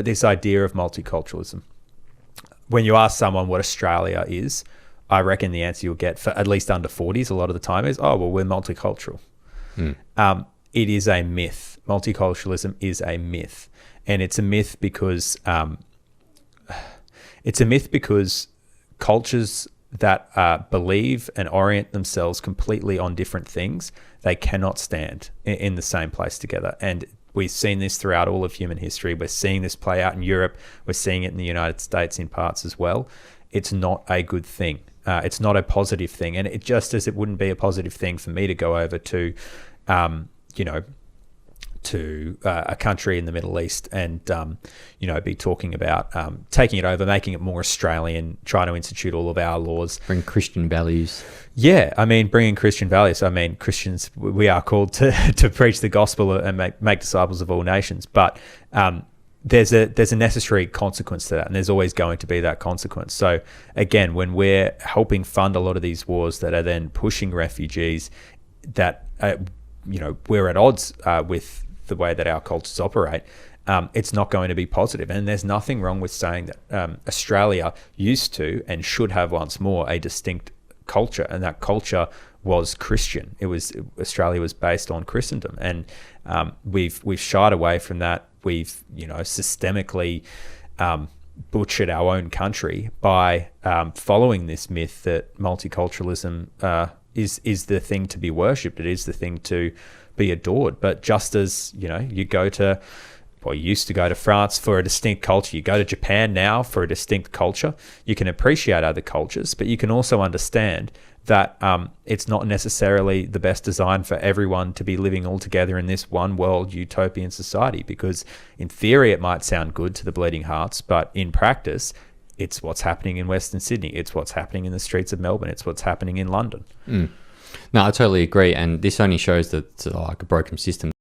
this idea of multiculturalism. When you ask someone what Australia is, I reckon the answer you'll get for at least under 40s a lot of the time is, oh, well, we're multicultural. It is a myth. Multiculturalism is a myth. And it's a myth because cultures that believe and orient themselves completely on different things, they cannot stand in the same place together. And we've seen this throughout all of human history. We're seeing this play out in Europe. We're seeing it in the United States in parts as well. It's not a good thing. It's not a positive thing. And it just as it wouldn't be a positive thing for me to go over to, a country in the Middle East and, be talking about taking it over, making it more Australian, trying to institute all of our laws. Bring Christian values. Yeah, I mean, bringing Christian values. I mean, Christians, we are called to preach the gospel and make disciples of all nations. But there's a necessary consequence to that, and there's always going to be that consequence. So again, when we're helping fund a lot of these wars that are then pushing refugees, that we're at odds with the way that our cultures operate, it's not going to be positive. And there's nothing wrong with saying that Australia used to and should have once more a distinct culture, and that culture was Christian. Australia was based on Christendom, and we've shied away from that. We've systemically butchered our own country by following this myth that multiculturalism is the thing to be worshipped. It is the thing to be adored. But just as you used to go to France for a distinct culture, you go to Japan now for a distinct culture. You can appreciate other cultures, but you can also understand that it's not necessarily the best design for everyone to be living all together in this one world utopian society, because in theory it might sound good to the bleeding hearts, but in practice it's what's happening in Western Sydney, it's what's happening in the streets of Melbourne, it's what's happening in London. No, I totally agree, and this only shows that it's like a broken system.